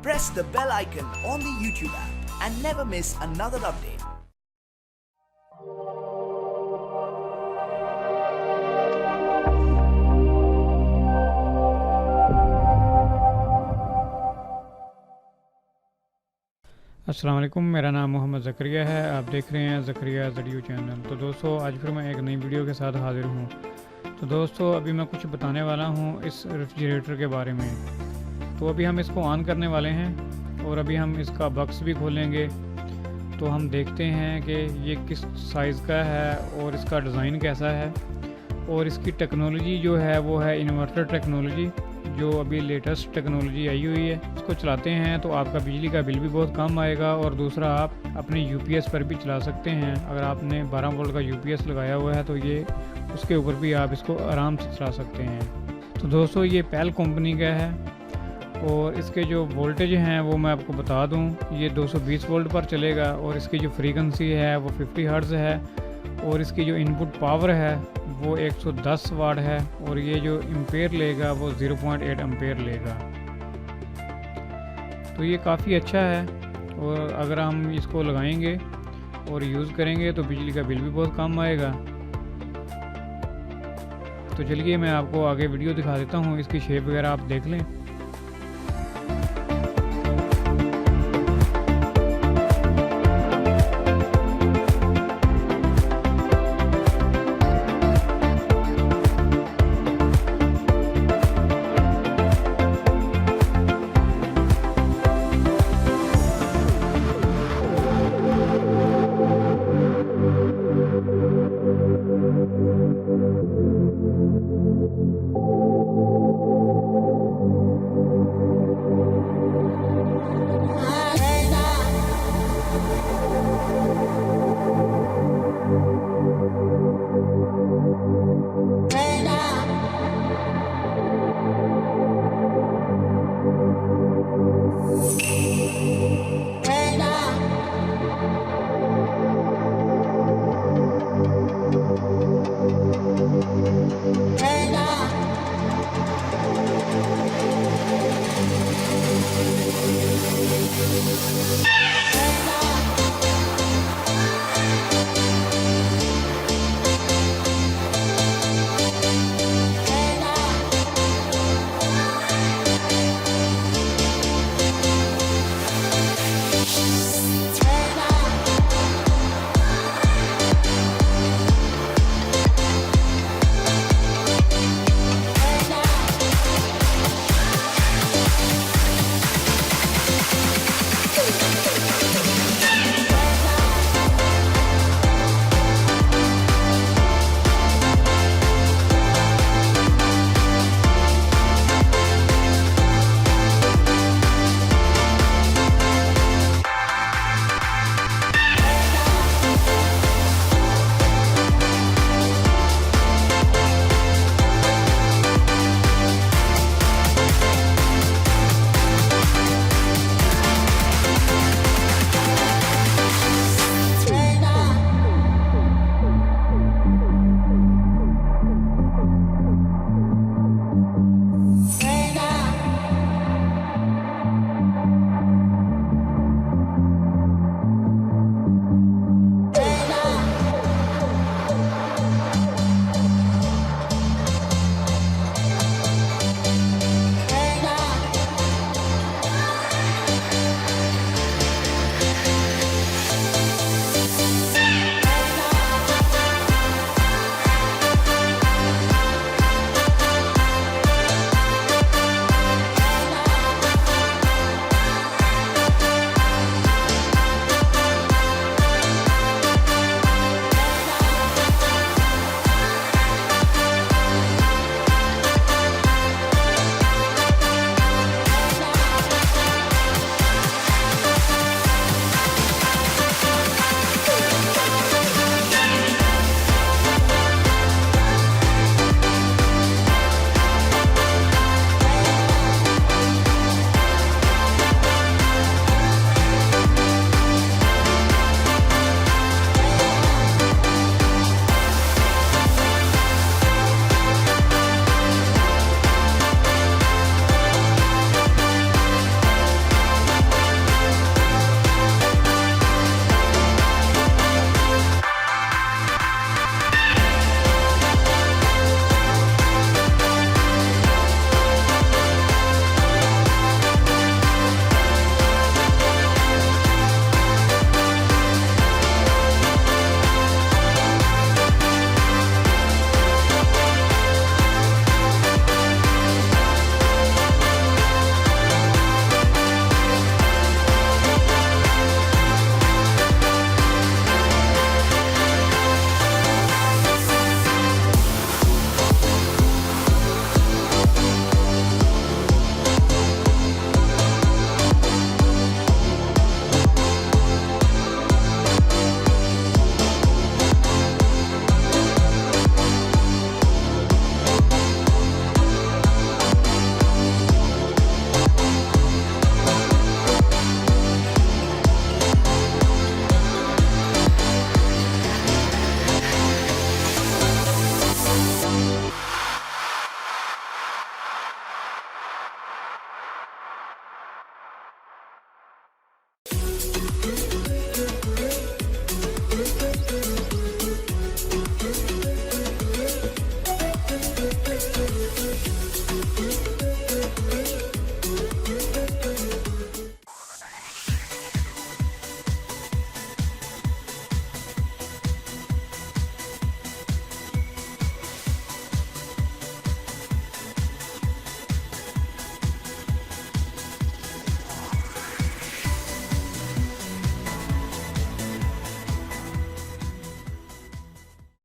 press the bell icon on the YouTube app and never miss another update. अस्सलाम वालेकुम, मेरा नाम मोहम्मद ज़करिया है। आप देख रहे हैं ज़करिया ज़रियो चैनल। तो दोस्तों, आज फिर मैं एक नई वीडियो के साथ हाज़िर हूँ। तो दोस्तों, अभी मैं कुछ बताने वाला हूँ इस रेफ्रिजरेटर के बारे में। तो अभी हम इसको ऑन करने वाले हैं और अभी हम इसका बॉक्स भी खोलेंगे। तो हम देखते हैं कि ये किस साइज़ का है और इसका डिज़ाइन कैसा है। और इसकी टेक्नोलॉजी जो है वो है इन्वर्टर टेक्नोलॉजी, जो अभी लेटेस्ट टेक्नोलॉजी आई हुई है। इसको चलाते हैं तो आपका बिजली का बिल भी बहुत कम आएगा और दूसरा आप अपने यूपीएस पर भी चला सकते हैं। अगर आपने 12 वोल्ट का यूपीएस लगाया हुआ है तो ये उसके ऊपर भी आप इसको आराम से चला सकते हैं। तो दोस्तों, ये पैल कंपनी का है और इसके जो वोल्टेज हैं वो मैं आपको बता दूं, ये 220 वोल्ट पर चलेगा और इसकी जो फ्रीक्वेंसी है वो 50 हर्ट्ज़ है और इसकी जो इनपुट पावर है वो 110 वाट है और ये जो एम्पेयर लेगा वो 0.8 एम्पेयर लेगा। तो ये काफ़ी अच्छा है और अगर हम इसको लगाएंगे और यूज़ करेंगे तो बिजली का बिल भी बहुत कम आएगा। तो चलिए मैं आपको आगे वीडियो दिखा देता हूँ, इसकी शेप वगैरह आप देख लें।